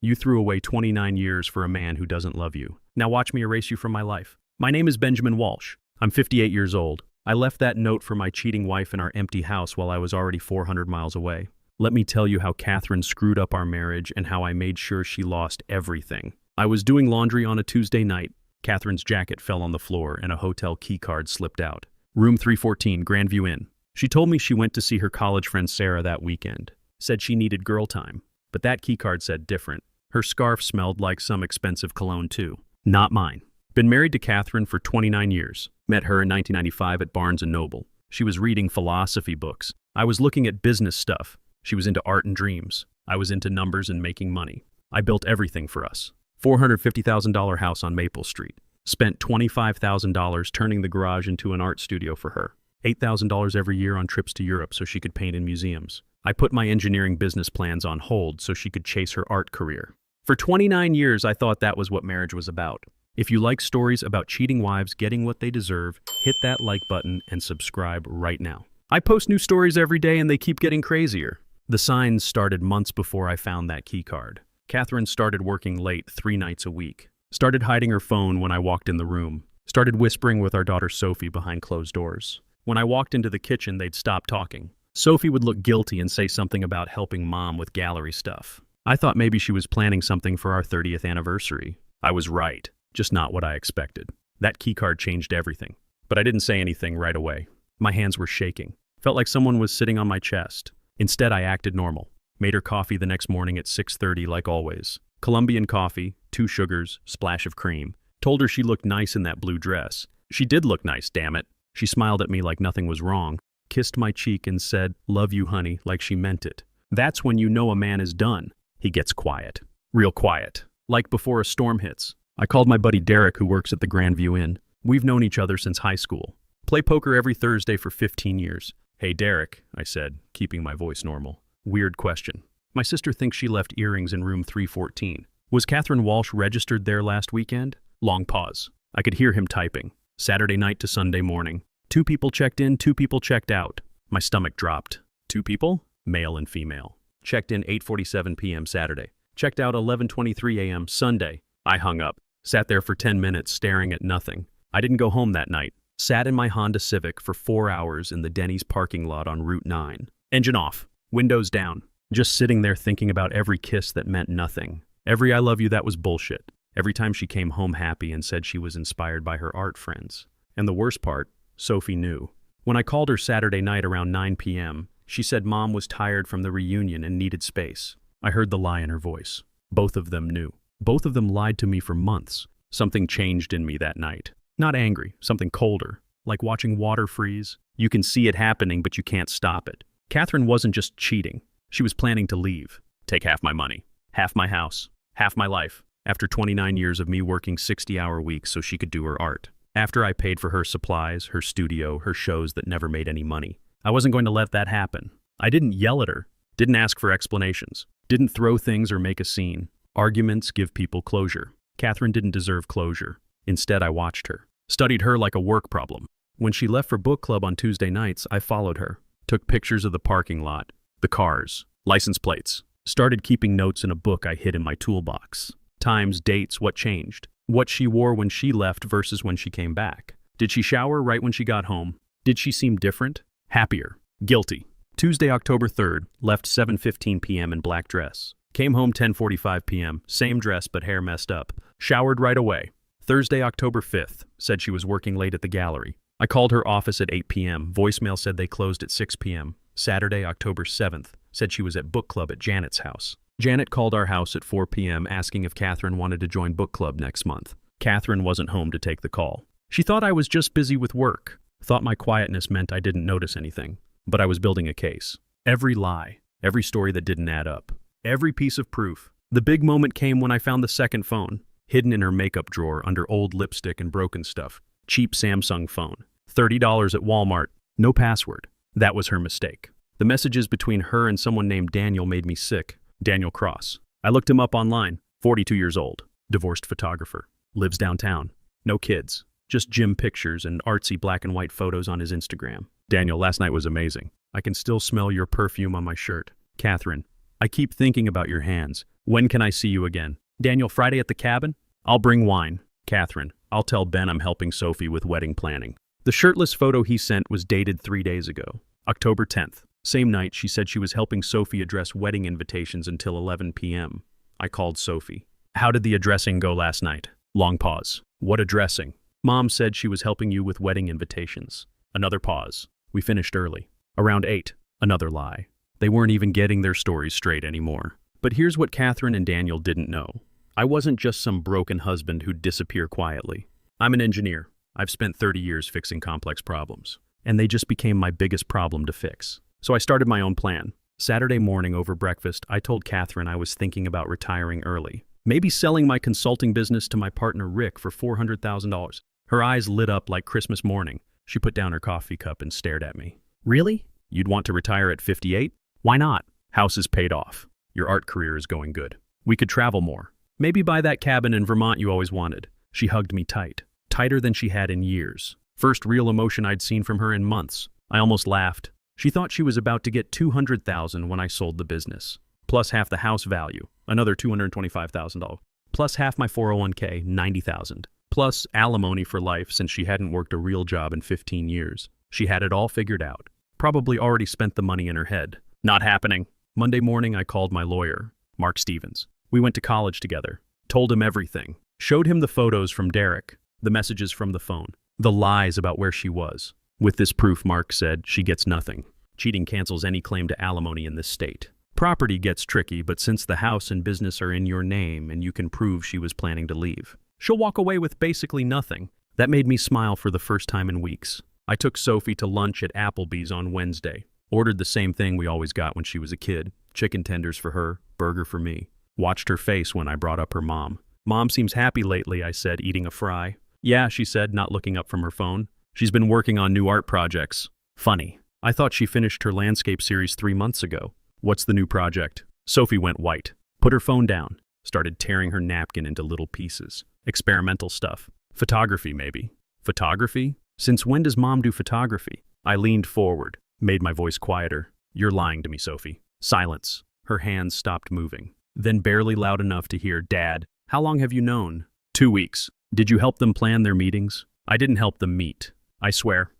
You threw away 29 years for a man who doesn't love you. Now watch me erase you from my life. My name is Benjamin Walsh. I'm 58 years old. I left that note for my cheating wife in our empty house while I was already 400 miles away. Let me tell you how Catherine screwed up our marriage and how I made sure she lost everything. I was doing laundry on a Tuesday night. Catherine's jacket fell on the floor and a hotel key card slipped out. Room 314, Grandview Inn. She told me she went to see her college friend Sarah that weekend. Said she needed girl time. But that key card said different. Her scarf smelled like some expensive cologne too. Not mine. Been married to Catherine for 29 years. Met her in 1995 at Barnes & Noble. She was reading philosophy books. I was looking at business stuff. She was into art and dreams. I was into numbers and making money. I built everything for us. $450,000 house on Maple Street. Spent $25,000 turning the garage into an art studio for her. $8,000 every year on trips to Europe so she could paint in museums. I put my engineering business plans on hold so she could chase her art career. For 29 years, I thought that was what marriage was about. If you like stories about cheating wives getting what they deserve, hit that like button and subscribe right now. I post new stories every day and they keep getting crazier. The signs started months before I found that key card. Catherine started working late 3 nights a week. Started hiding her phone when I walked in the room. Started whispering with our daughter Sophie behind closed doors. When I walked into the kitchen, they'd stop talking. Sophie would look guilty and say something about helping Mom with gallery stuff. I thought maybe she was planning something for our 30th anniversary. I was right, just not what I expected. That key card changed everything. But I didn't say anything right away. My hands were shaking. Felt like someone was sitting on my chest. Instead, I acted normal. Made her coffee the next morning at 6:30 like always. Colombian coffee, 2 sugars, splash of cream. Told her she looked nice in that blue dress. She did look nice, damn it. She smiled at me like nothing was wrong, kissed my cheek and said, "Love you, honey," like she meant it. That's when you know a man is done. He gets quiet. Real quiet. Like before a storm hits. I called my buddy Derek, who works at the Grandview Inn. We've known each other since high school. Play poker every Thursday for 15 years. "Hey, Derek," I said, keeping my voice normal. Weird question. My sister thinks she left earrings in room 314. Was Catherine Walsh registered there last weekend? Long pause. I could hear him typing. Saturday night to Sunday morning. 2 people checked in, 2 people checked out. My stomach dropped. 2 people? Male and female. Checked in 8:47 p.m. Saturday. Checked out 11:23 a.m. Sunday. I hung up. Sat there for 10 minutes staring at nothing. I didn't go home that night. Sat in my Honda Civic for 4 hours in the Denny's parking lot on Route 9. Engine off. Windows down. Just sitting there thinking about every kiss that meant nothing. Every "I love you" that was bullshit. Every time she came home happy and said she was inspired by her art friends. And the worst part, Sophie knew. When I called her Saturday night around 9 p.m., she said Mom was tired from the reunion and needed space. I heard the lie in her voice. Both of them knew. Both of them lied to me for months. Something changed in me that night. Not angry, something colder. Like watching water freeze. You can see it happening, but you can't stop it. Catherine wasn't just cheating. She was planning to leave. Take half my money. Half my house. Half my life. After 29 years of me working 60-hour weeks so she could do her art. After I paid for her supplies, her studio, her shows that never made any money. I wasn't going to let that happen. I didn't yell at her. Didn't ask for explanations. Didn't throw things or make a scene. Arguments give people closure. Catherine didn't deserve closure. Instead, I watched her. Studied her like a work problem. When she left for book club on Tuesday nights, I followed her. Took pictures of the parking lot, the cars, license plates. Started keeping notes in a book I hid in my toolbox. Times, dates, what changed. What she wore when she left versus when she came back. Did she shower right when she got home? Did she seem different? Happier? Guilty? Tuesday, October 3rd, left 7:15 p.m. in black dress. Came home 10:45 p.m., same dress but hair messed up. Showered right away. Thursday, October 5th, said she was working late at the gallery. I called her office at 8 p.m. Voicemail said they closed at 6 p.m. Saturday, October 7th, said she was at book club at Janet's house. Janet called our house at 4 p.m. asking if Catherine wanted to join book club next month. Catherine wasn't home to take the call. She thought I was just busy with work. Thought my quietness meant I didn't notice anything. But I was building a case. Every lie. Every story that didn't add up. Every piece of proof. The big moment came when I found the second phone. Hidden in her makeup drawer under old lipstick and broken stuff. Cheap Samsung phone. $30 at Walmart. No password. That was her mistake. The messages between her and someone named Daniel made me sick. Daniel Cross. I looked him up online. 42 years old. Divorced photographer. Lives downtown. No kids. Just gym pictures and artsy black and white photos on his Instagram. Daniel, last night was amazing. I can still smell your perfume on my shirt. Catherine. I keep thinking about your hands. When can I see you again? Daniel, Friday at the cabin? I'll bring wine. Catherine, I'll tell Ben I'm helping Sophie with wedding planning. The shirtless photo he sent was dated 3 days ago, October 10th. Same night, she said she was helping Sophie address wedding invitations until 11 p.m. I called Sophie. How did the addressing go last night? Long pause. What addressing? Mom said she was helping you with wedding invitations. Another pause. We finished early. Around 8. Another lie. They weren't even getting their stories straight anymore. But here's what Catherine and Daniel didn't know. I wasn't just some broken husband who'd disappear quietly. I'm an engineer. I've spent 30 years fixing complex problems. And they just became my biggest problem to fix. So I started my own plan. Saturday morning over breakfast, I told Catherine I was thinking about retiring early. Maybe selling my consulting business to my partner Rick for $400,000. Her eyes lit up like Christmas morning. She put down her coffee cup and stared at me. Really? You'd want to retire at 58? Why not? House is paid off. Your art career is going good. We could travel more. Maybe buy that cabin in Vermont you always wanted. She hugged me tight. Tighter than she had in years. First real emotion I'd seen from her in months. I almost laughed. She thought she was about to get $200,000 when I sold the business. Plus half the house value, another $225,000. Plus half my 401k, $90,000. Plus alimony for life since she hadn't worked a real job in 15 years. She had it all figured out. Probably already spent the money in her head. Not happening. Monday morning I called my lawyer, Mark Stevens. We went to college together. Told him everything. Showed him the photos from Derek, the messages from the phone, the lies about where she was. With this proof, Mark said, she gets nothing. Cheating cancels any claim to alimony in this state. Property gets tricky, but since the house and business are in your name and you can prove she was planning to leave, she'll walk away with basically nothing. That made me smile for the first time in weeks. I took Sophie to lunch at Applebee's on Wednesday. Ordered the same thing we always got when she was a kid. Chicken tenders for her, burger for me. Watched her face when I brought up her mom. Mom seems happy lately, I said, eating a fry. Yeah, she said, not looking up from her phone. She's been working on new art projects. Funny. I thought she finished her landscape series 3 months ago. What's the new project? Sophie went white. Put her phone down. Started tearing her napkin into little pieces. Experimental stuff. Photography, maybe. Photography? Since when does Mom do photography? I leaned forward. Made my voice quieter. You're lying to me, Sophie. Silence. Her hands stopped moving. Then barely loud enough to hear, Dad, how long have you known? 2 weeks. Did you help them plan their meetings? I didn't help them meet. I swear.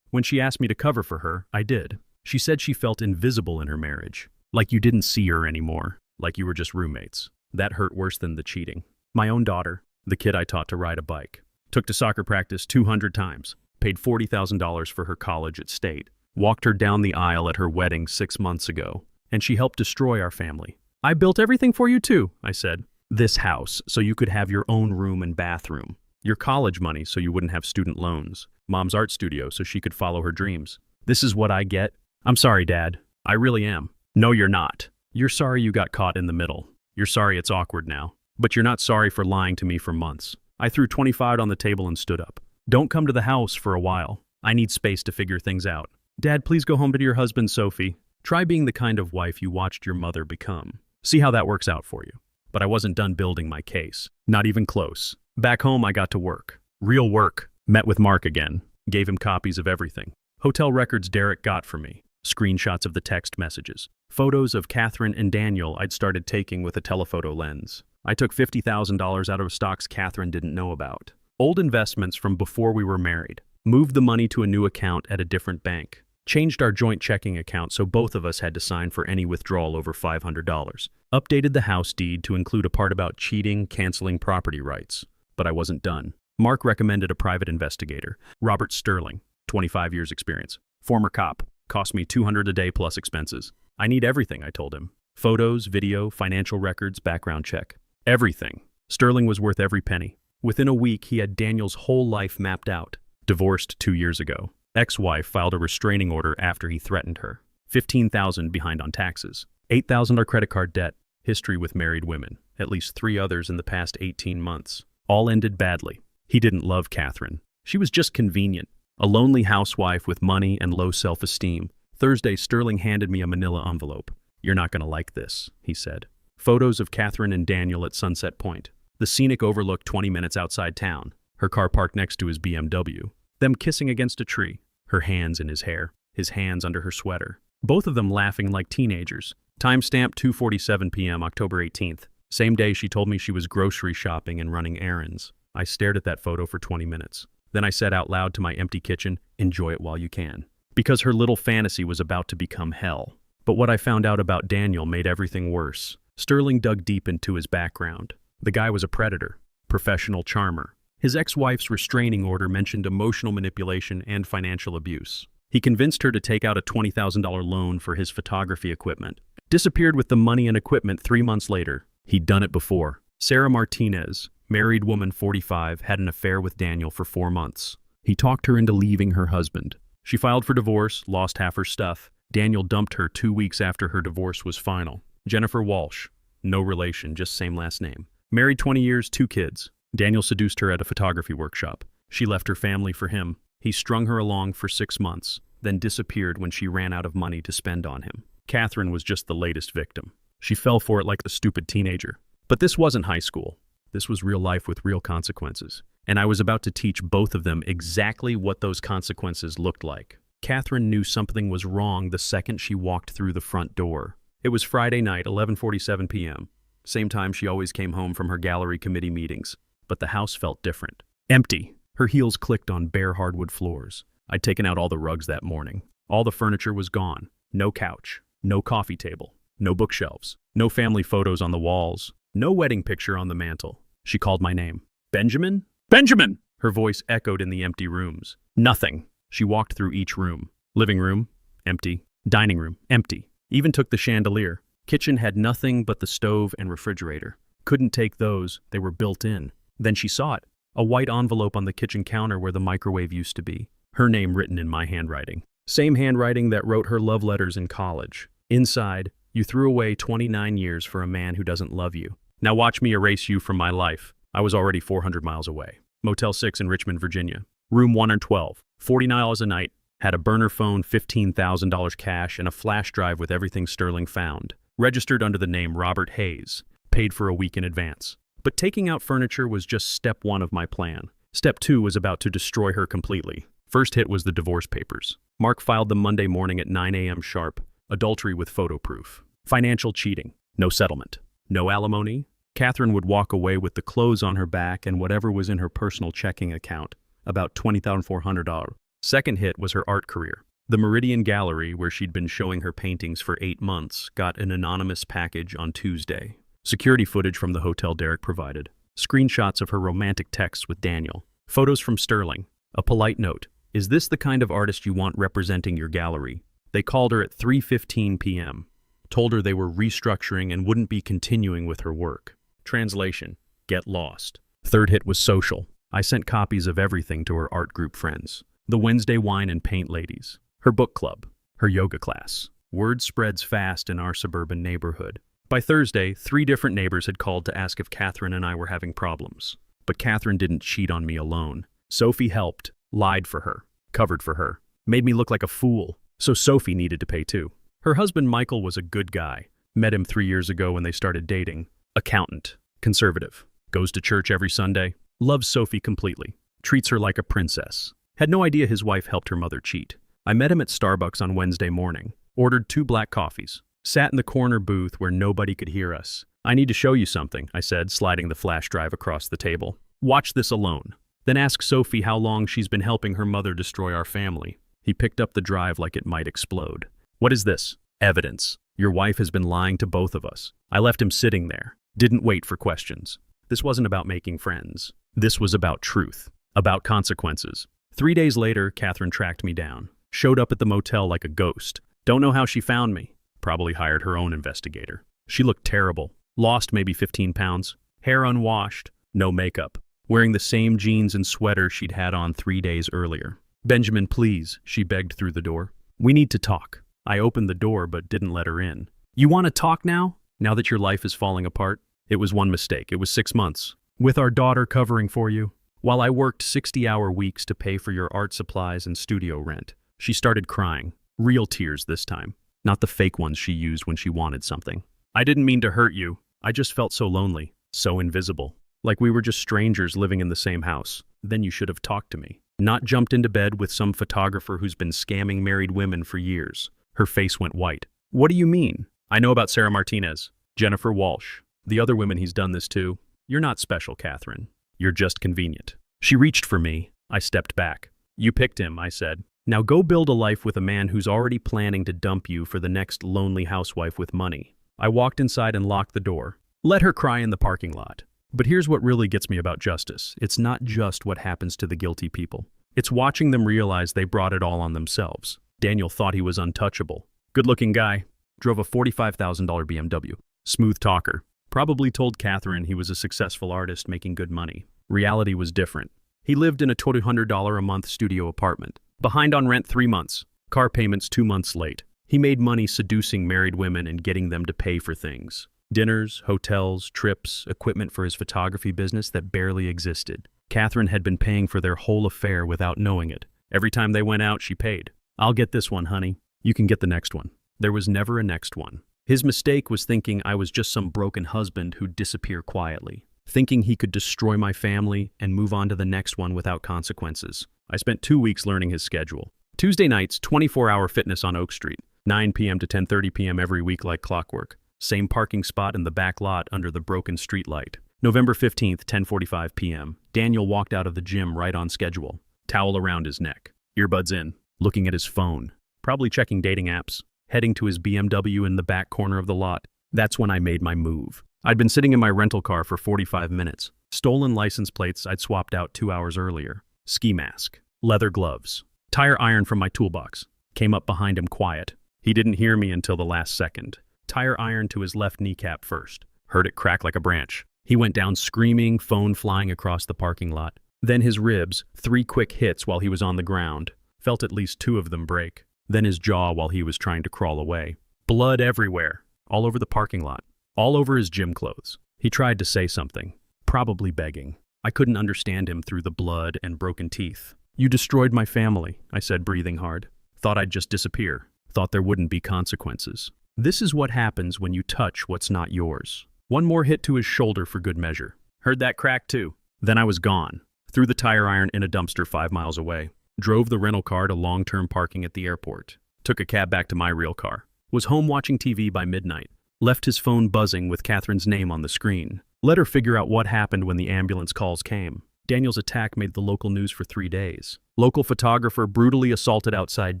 When she asked me to cover for her, I did. She said she felt invisible in her marriage. Like you didn't see her anymore. Like you were just roommates. That hurt worse than the cheating. My own daughter, the kid I taught to ride a bike. Took to soccer practice 200 times. Paid $40,000 for her college at State. Walked her down the aisle at her wedding 6 months ago. And she helped destroy our family. I built everything for you too, I said. This house, so you could have your own room and bathroom. Your college money, so you wouldn't have student loans. Mom's art studio, so she could follow her dreams. This is what I get. I'm sorry, Dad. I really am. No, you're not. You're sorry you got caught in the middle. You're sorry it's awkward now. But you're not sorry for lying to me for months. I threw 25 on the table and stood up. Don't come to the house for a while. I need space to figure things out. Dad, please go home to your husband, Sophie. Try being the kind of wife you watched your mother become. See how that works out for you. But I wasn't done building my case. Not even close. Back home, I got to work. Real work. Met with Mark again. Gave him copies of everything. Hotel records Derek got for me. Screenshots of the text messages. Photos of Catherine and Daniel I'd started taking with a telephoto lens. I took $50,000 out of stocks Catherine didn't know about. Old investments from before we were married. Moved the money to a new account at a different bank. Changed our joint checking account so both of us had to sign for any withdrawal over $500. Updated the house deed to include a part about cheating, canceling property rights. But I wasn't done. Mark recommended a private investigator, Robert Sterling, 25 years experience. Former cop. Cost me $200 a day plus expenses. I need everything, I told him. Photos, video, financial records, background check. Everything. Sterling was worth every penny. Within a week, he had Daniel's whole life mapped out. Divorced 2 years ago. Ex-wife filed a restraining order after he threatened her. $15,000 behind on taxes. $8,000 are credit card debt. History with married women. At least 3 others in the past 18 months. All ended badly. He didn't love Catherine. She was just convenient. A lonely housewife with money and low self-esteem. Thursday, Sterling handed me a manila envelope. You're not going to like this, he said. Photos of Catherine and Daniel at Sunset Point. The scenic overlook 20 minutes outside town. Her car parked next to his BMW. Them kissing against a tree. Her hands in his hair. His hands under her sweater. Both of them laughing like teenagers. Timestamp 2:47 p.m., October 18th. Same day she told me she was grocery shopping and running errands. I stared at that photo for 20 minutes. Then I said out loud to my empty kitchen, enjoy it while you can. Because her little fantasy was about to become hell. But what I found out about Daniel made everything worse. Sterling dug deep into his background. The guy was a predator, professional charmer. His ex-wife's restraining order mentioned emotional manipulation and financial abuse. He convinced her to take out a $20,000 loan for his photography equipment. Disappeared with the money and equipment 3 months later. He'd done it before. Sarah Martinez, married woman 45, had an affair with Daniel for 4 months. He talked her into leaving her husband. She filed for divorce, lost half her stuff. Daniel dumped her 2 weeks after her divorce was final. Jennifer Walsh, no relation, just same last name. Married 20 years, 2 kids. Daniel seduced her at a photography workshop. She left her family for him. He strung her along for 6 months, then disappeared when she ran out of money to spend on him. Catherine was just the latest victim. She fell for it like the stupid teenager. But this wasn't high school. This was real life with real consequences. And I was about to teach both of them exactly what those consequences looked like. Catherine knew something was wrong the second she walked through the front door. It was Friday night, 11:47 p.m. Same time she always came home from her gallery committee meetings. But the house felt different. Empty. Her heels clicked on bare hardwood floors. I'd taken out all the rugs that morning. All the furniture was gone. No couch. No coffee table. No bookshelves. No family photos on the walls. No wedding picture on the mantel. She called my name. Benjamin? Benjamin! Her voice echoed in the empty rooms. Nothing. She walked through each room. Living room? Empty. Dining room? Empty. Even took the chandelier. Kitchen had nothing but the stove and refrigerator. Couldn't take those. They were built in. Then she saw it. A white envelope on the kitchen counter where the microwave used to be. Her name written in my handwriting. Same handwriting that wrote her love letters in college. Inside, you threw away 29 years for a man who doesn't love you. Now watch me erase you from my life. I was already 400 miles away. Motel 6 in Richmond, Virginia. Room 112. $49 a night. Had a burner phone, $15,000 cash, and a flash drive with everything Sterling found. Registered under the name Robert Hayes. Paid for a week in advance. But taking out furniture was just step 1 of my plan. Step 2 was about to destroy her completely. First hit was the divorce papers. Mark filed them Monday morning at 9 a.m. sharp. Adultery with photo proof. Financial cheating. No settlement. No alimony. Catherine would walk away with the clothes on her back and whatever was in her personal checking account, about $20,400. Second hit was her art career. The Meridian Gallery, where she'd been showing her paintings for 8 months, got an anonymous package on Tuesday. Security footage from the hotel Derek provided. Screenshots of her romantic texts with Daniel. Photos from Sterling. A polite note. Is this the kind of artist you want representing your gallery? They called her at 3:15 p.m. Told her they were restructuring and wouldn't be continuing with her work. Translation. Get lost. Third hit was social. I sent copies of everything to her art group friends. The Wednesday wine and paint ladies. Her book club. Her yoga class. Word spreads fast in our suburban neighborhood. By Thursday, 3 different neighbors had called to ask if Catherine and I were having problems. But Catherine didn't cheat on me alone. Sophie helped, lied for her, covered for her, made me look like a fool. So Sophie needed to pay too. Her husband Michael was a good guy. Met him 3 years ago when they started dating. Accountant. Conservative. Goes to church every Sunday. Loves Sophie completely. Treats her like a princess. Had no idea his wife helped her mother cheat. I met him at Starbucks on Wednesday morning. Ordered 2 black coffees. Sat in the corner booth where nobody could hear us. I need to show you something, I said, sliding the flash drive across the table. Watch this alone. Then ask Sophie how long she's been helping her mother destroy our family. He picked up the drive like it might explode. What is this? Evidence. Your wife has been lying to both of us. I left him sitting there. Didn't wait for questions. This wasn't about making friends. This was about truth. About consequences. 3 days later, Catherine tracked me down. Showed up at the motel like a ghost. Don't know how she found me. Probably hired her own investigator. She looked terrible. Lost maybe 15 pounds. Hair unwashed. No makeup. Wearing the same jeans and sweater she'd had on 3 days earlier. Benjamin, please, she begged through the door. We need to talk. I opened the door but didn't let her in. You want to talk now? Now that your life is falling apart? It was one mistake. It was 6 months. With our daughter covering for you. While I worked 60-hour weeks to pay for your art supplies and studio rent. She started crying. Real tears this time. Not the fake ones she used when she wanted something. I didn't mean to hurt you. I just felt so lonely. So invisible. Like we were just strangers living in the same house. Then you should have talked to me. Not jumped into bed with some photographer who's been scamming married women for years. Her face went white. What do you mean? I know about Sarah Martinez, Jennifer Walsh, the other women he's done this to. You're not special, Catherine. You're just convenient. She reached for me. I stepped back. You picked him, I said. Now go build a life with a man who's already planning to dump you for the next lonely housewife with money. I walked inside and locked the door. Let her cry in the parking lot. But here's what really gets me about justice. It's not just what happens to the guilty people. It's watching them realize they brought it all on themselves. Daniel thought he was untouchable. Good-looking guy. Drove a $45,000 BMW. Smooth talker. Probably told Catherine he was a successful artist making good money. Reality was different. He lived in a $200 a month studio apartment. Behind on rent 3 months. Car payments 2 months late. He made money seducing married women and getting them to pay for things. Dinners, hotels, trips, equipment for his photography business that barely existed. Catherine had been paying for their whole affair without knowing it. Every time they went out, she paid. I'll get this one, honey. You can get the next one. There was never a next one. His mistake was thinking I was just some broken husband who'd disappear quietly. Thinking he could destroy my family and move on to the next one without consequences. I spent 2 weeks learning his schedule. Tuesday nights, 24-hour fitness on Oak Street. 9 p.m. to 10:30 p.m. every week like clockwork. Same parking spot in the back lot under the broken street light. November 15th, 10:45 p.m. Daniel walked out of the gym right on schedule. Towel around his neck. Earbuds in. Looking at his phone. Probably checking dating apps. Heading to his BMW in the back corner of the lot. That's when I made my move. I'd been sitting in my rental car for 45 minutes. Stolen license plates I'd swapped out 2 hours earlier. Ski mask. Leather gloves. Tire iron from my toolbox. Came up behind him quiet. He didn't hear me until the last second. Tire iron to his left kneecap first. Heard it crack like a branch. He went down screaming, phone flying across the parking lot. Then his ribs, 3 quick hits while he was on the ground. Felt at least 2 of them break. Then his jaw while he was trying to crawl away. Blood everywhere. All over the parking lot. All over his gym clothes. He tried to say something. Probably begging. I couldn't understand him through the blood and broken teeth. You destroyed my family, I said, breathing hard. Thought I'd just disappear. Thought there wouldn't be consequences. This is what happens when you touch what's not yours. One more hit to his shoulder for good measure. Heard that crack too. Then I was gone. Threw the tire iron in a dumpster 5 miles away. Drove the rental car to long-term parking at the airport. Took a cab back to my real car. Was home watching TV by midnight. Left his phone buzzing with Catherine's name on the screen. Let her figure out what happened when the ambulance calls came. Daniel's attack made the local news for 3 days. Local photographer brutally assaulted outside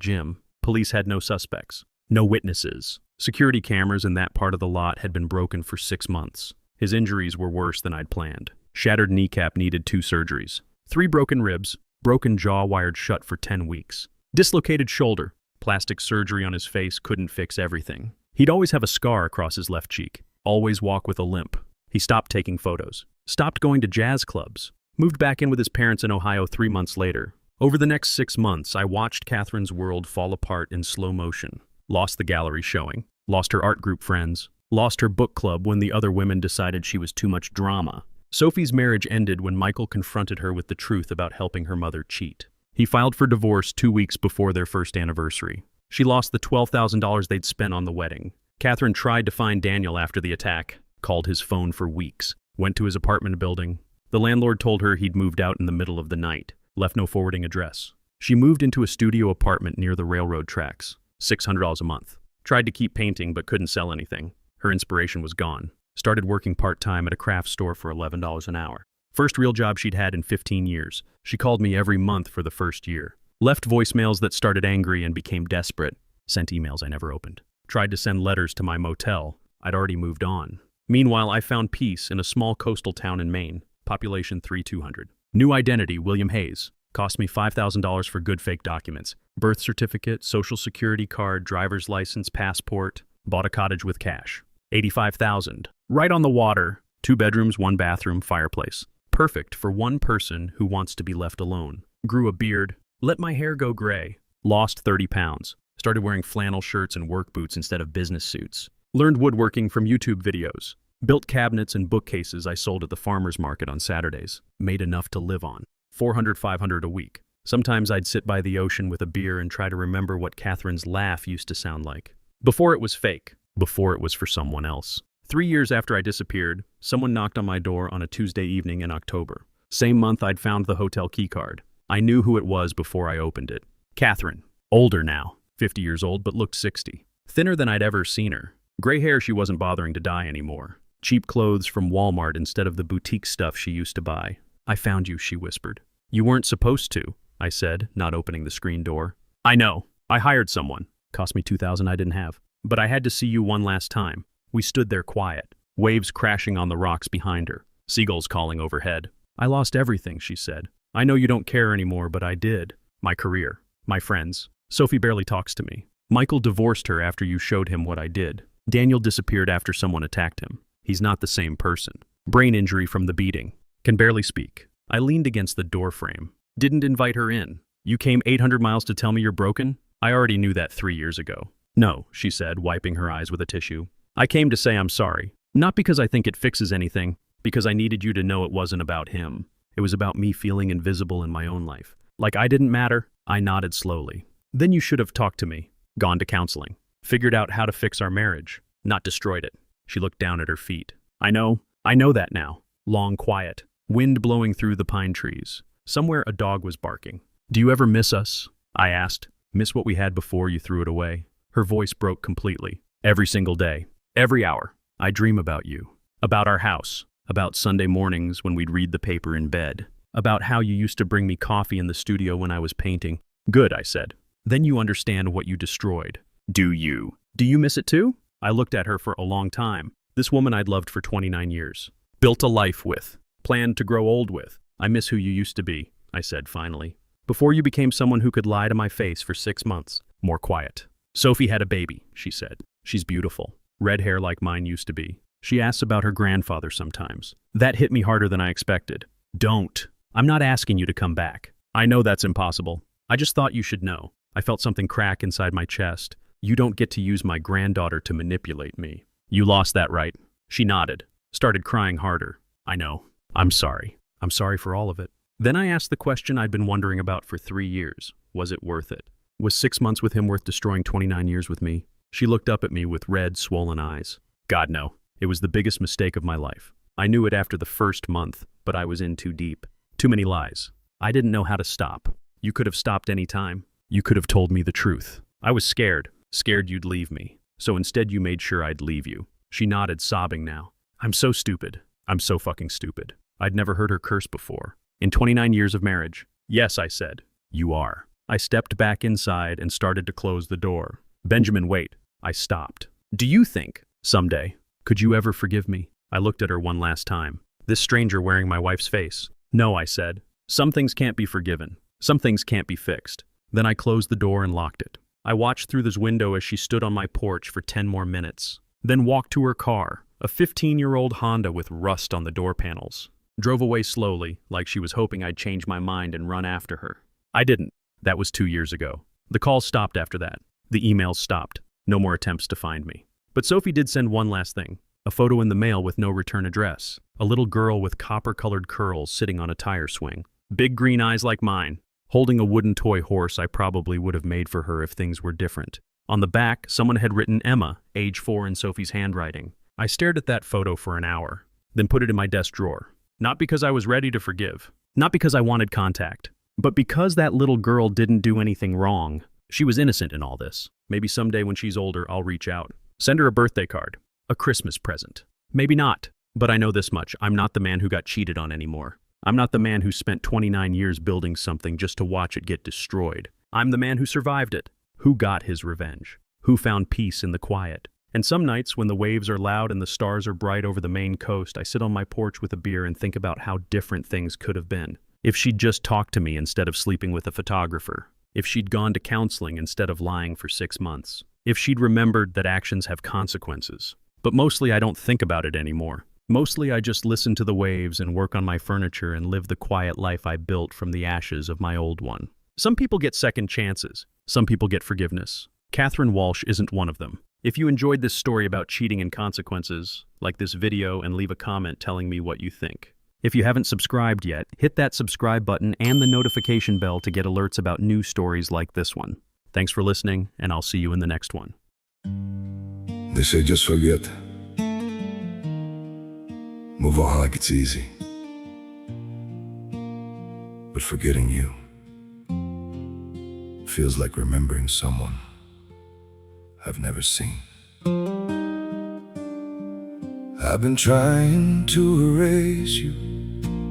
gym. Police had no suspects. No witnesses. Security cameras in that part of the lot had been broken for 6 months. His injuries were worse than I'd planned. Shattered kneecap needed 2 surgeries. 3 broken ribs. Broken jaw wired shut for 10 weeks. Dislocated shoulder. Plastic surgery on his face couldn't fix everything. He'd always have a scar across his left cheek. Always walk with a limp. He stopped taking photos. Stopped going to jazz clubs. Moved back in with his parents in Ohio 3 months later. Over the next 6 months, I watched Catherine's world fall apart in slow motion. Lost the gallery showing. Lost her art group friends. Lost her book club when the other women decided she was too much drama. Sophie's marriage ended when Michael confronted her with the truth about helping her mother cheat. He filed for divorce 2 weeks before their first anniversary. She lost the $12,000 they'd spent on the wedding. Catherine tried to find Daniel after the attack. Called his phone for weeks. Went to his apartment building. The landlord told her he'd moved out in the middle of the night. Left no forwarding address. She moved into a studio apartment near the railroad tracks. $600 a month. Tried to keep painting but couldn't sell anything. Her inspiration was gone. Started working part-time at a craft store for $11 an hour. First real job she'd had in 15 years. She called me every month for the first year. Left voicemails that started angry and became desperate. Sent emails I never opened. Tried to send letters to my motel. I'd already moved on. Meanwhile, I found peace in a small coastal town in Maine. Population 3,200. New identity, William Hayes. Cost me $5,000 for good fake documents. Birth certificate, social security card, driver's license, passport. Bought a cottage with cash. $85,000. Right on the water. 2 bedrooms, 1 bathroom, fireplace. Perfect for one person who wants to be left alone. Grew a beard. Let my hair go gray. Lost 30 pounds. Started wearing flannel shirts and work boots instead of business suits. Learned woodworking from YouTube videos. Built cabinets and bookcases I sold at the farmer's market on Saturdays. Made enough to live on. $400, $500 a week. Sometimes I'd sit by the ocean with a beer and try to remember what Catherine's laugh used to sound like. Before it was fake. Before it was for someone else. 3 years after I disappeared, someone knocked on my door on a Tuesday evening in October. Same month I'd found the hotel keycard. I knew who it was before I opened it. Catherine. Older now. 50 years old, but looked 60. Thinner than I'd ever seen her. Gray hair she wasn't bothering to dye anymore. Cheap clothes from Walmart instead of the boutique stuff she used to buy. I found you, she whispered. You weren't supposed to, I said, not opening the screen door. I know. I hired someone. Cost me $2,000 I didn't have. But I had to see you one last time. We stood there quiet, waves crashing on the rocks behind her, seagulls calling overhead. I lost everything, she said. I know you don't care anymore, but I did. My career, my friends. Sophie barely talks to me. Michael divorced her after you showed him what I did. Daniel disappeared after someone attacked him. He's not the same person. Brain injury from the beating. Can barely speak. I leaned against the door frame. Didn't invite her in. You came 800 miles to tell me you're broken? I already knew that 3 years ago. No, she said, wiping her eyes with a tissue. I came to say I'm sorry. Not because I think it fixes anything, because I needed you to know it wasn't about him. It was about me feeling invisible in my own life. Like I didn't matter. I nodded slowly. Then you should have talked to me, gone to counseling, figured out how to fix our marriage, not destroyed it. She looked down at her feet. I know that now. Long quiet, wind blowing through the pine trees. Somewhere a dog was barking. Do you ever miss us? I asked. Miss what we had before you threw it away? Her voice broke completely. Every single day. Every hour. I dream about you. About our house. About Sunday mornings when we'd read the paper in bed. About how you used to bring me coffee in the studio when I was painting. Good, I said. Then you understand what you destroyed. Do you? Do you miss it too? I looked at her for a long time. This woman I'd loved for 29 years. Built a life with. Planned to grow old with. I miss who you used to be, I said finally. Before you became someone who could lie to my face for 6 months. More quiet. Sophie had a baby, she said. She's beautiful. Red hair like mine used to be. She asks about her grandfather sometimes. That hit me harder than I expected. Don't. I'm not asking you to come back. I know that's impossible. I just thought you should know. I felt something crack inside my chest. You don't get to use my granddaughter to manipulate me. You lost that right. She nodded, started crying harder. I know. I'm sorry. I'm sorry for all of it. Then I asked the question I'd been wondering about for 3 years. Was it worth it? Was 6 months with him worth destroying 29 years with me? She looked up at me with red, swollen eyes. God, no. It was the biggest mistake of my life. I knew it after the first month, but I was in too deep. Too many lies. I didn't know how to stop. You could have stopped any time. You could have told me the truth. I was scared you'd leave me. So instead you made sure I'd leave you. She nodded, sobbing now. I'm so stupid. I'm so fucking stupid. I'd never heard her curse before. In 29 years of marriage. Yes, I said. You are. I stepped back inside and started to close the door. Benjamin, wait. I stopped. Do you think, someday, could you ever forgive me? I looked at her one last time. This stranger wearing my wife's face. No, I said. Some things can't be forgiven. Some things can't be fixed. Then I closed the door and locked it. I watched through this window as she stood on my porch for 10 more minutes. Then walked to her car, a 15-year-old Honda with rust on the door panels. Drove away slowly, like she was hoping I'd change my mind and run after her. I didn't. That was 2 years ago. The calls stopped after that. The emails stopped. No more attempts to find me. But Sophie did send one last thing. A photo in the mail with no return address. A little girl with copper-colored curls sitting on a tire swing. Big green eyes like mine. Holding a wooden toy horse I probably would have made for her if things were different. On the back, someone had written Emma, age 4 in Sophie's handwriting. I stared at that photo for an hour, then put it in my desk drawer. Not because I was ready to forgive. Not because I wanted contact. But because that little girl didn't do anything wrong. She was innocent in all this. Maybe someday when she's older, I'll reach out. Send her a birthday card. A Christmas present. Maybe not. But I know this much. I'm not the man who got cheated on anymore. I'm not the man who spent 29 years building something just to watch it get destroyed. I'm the man who survived it. Who got his revenge. Who found peace in the quiet. And some nights when the waves are loud and the stars are bright over the Maine coast, I sit on my porch with a beer and think about how different things could have been. If she'd just talked to me instead of sleeping with a photographer. If she'd gone to counseling instead of lying for 6 months. If she'd remembered that actions have consequences. But mostly I don't think about it anymore. Mostly I just listen to the waves and work on my furniture and live the quiet life I built from the ashes of my old one. Some people get second chances. Some people get forgiveness. Catherine Walsh isn't one of them. If you enjoyed this story about cheating and consequences, like this video and leave a comment telling me what you think. If you haven't subscribed yet, hit that subscribe button and the notification bell to get alerts about new stories like this one. Thanks for listening, and I'll see you in the next one. They say just forget. Move on like it's easy. But forgetting you feels like remembering someone I've never seen. I've been trying to erase you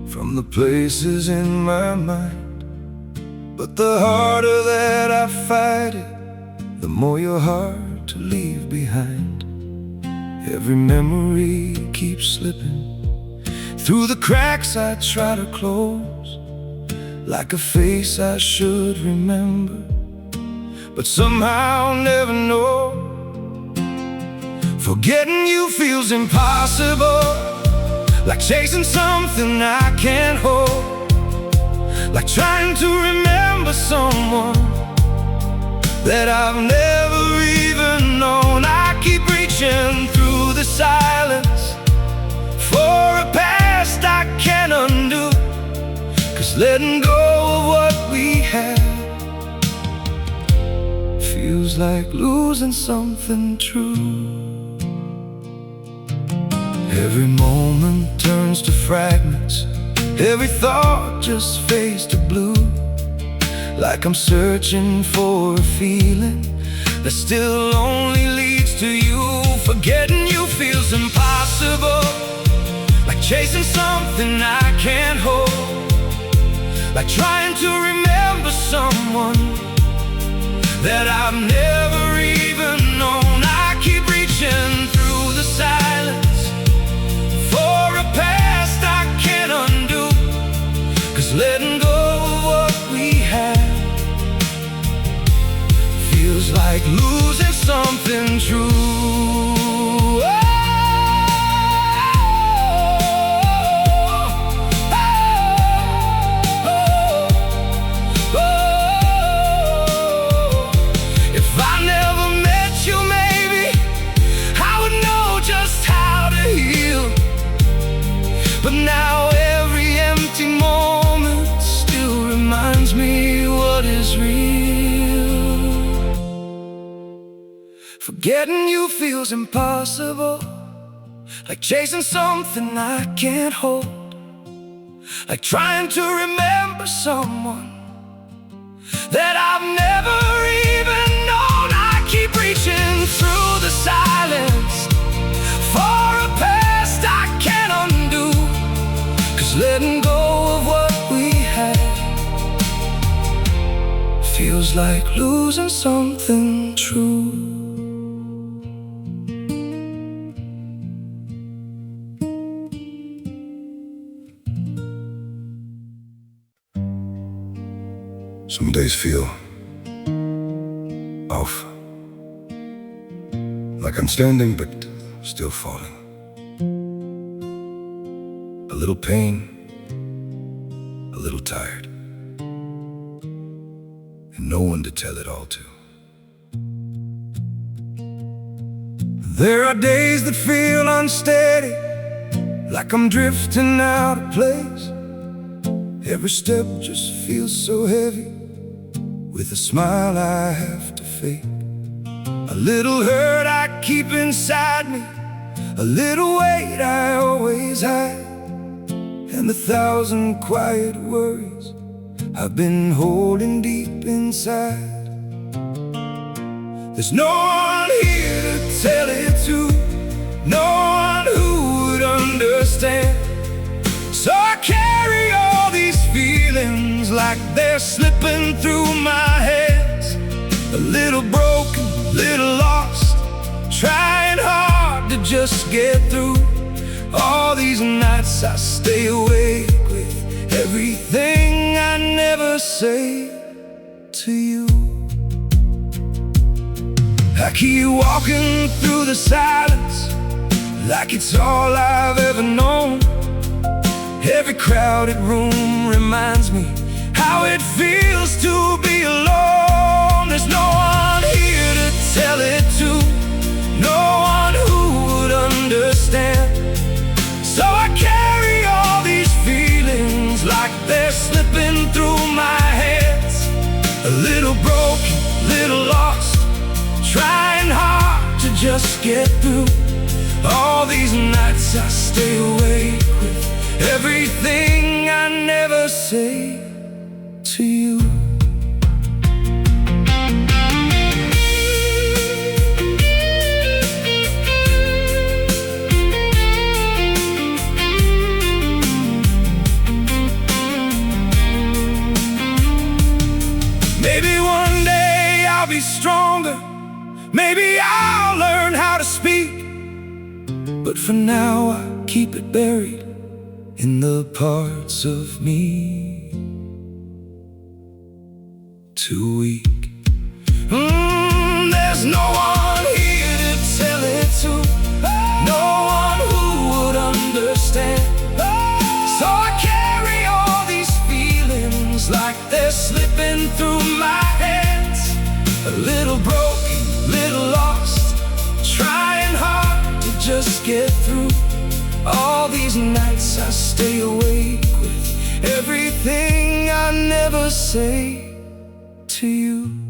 from the places in my mind, but the harder that I fight it, the more you're hard to leave behind. Every memory keeps slipping through the cracks I try to close, like a face I should remember, but somehow never know. Forgetting you feels impossible, like chasing something I can't hold, like trying to remember someone that I've never even known. I keep reaching through the silence for a past I can't undo, 'cause letting go of what we had feels like losing something true. Every moment turns to fragments, every thought just fades to blue, like I'm searching for a feeling that still only leads to you. Forgetting you feels impossible, like chasing something I can't hold, like trying to remember someone that I've never even known. I keep reaching through the silence for a past I can't undo, 'cause letting go of what we had feels like losing something true. If I never met you, maybe I would know just how to heal, but now every empty moment still reminds me what is real. Forgetting you feels impossible, like chasing something I can't hold, like trying to remember someone that I've never even known. I keep reaching through the silence for a past I can't undo, 'cause letting go of what we had feels like losing something true. Some days feel off, like I'm standing but still falling. A little pain, a little tired, and no one to tell it all to. There are days that feel unsteady, like I'm drifting out of place. Every step just feels so heavy, with a smile I have to fake. A little hurt I keep inside me, a little weight I always hide, and 1,000 quiet worries I've been holding deep inside. There's no one here to tell it to, no one who would understand. So I carry all these feelings like they're slipping through my hands. A little broken, little lost, trying hard to just get through. All these nights I stay awake with everything I never say to you. I keep walking through the silence like it's all I've ever known. Every crowded room reminds me how it feels to be alone. There's no one here to tell it to, no one who would understand. So I carry all these feelings like they're slipping through my hands. A little broken, little lost, trying hard to just get through. All these nights I stay awake with everything I never say to you. be stronger. Maybe I'll learn how to speak. But for now I keep it buried in the parts of me too weak. There's no one here to tell it to, no one who would understand. So I carry all these feelings like they're slipping through my hands. A little broken, little lost, trying hard to just get through. All these nights I stay awake with everything I never say to you.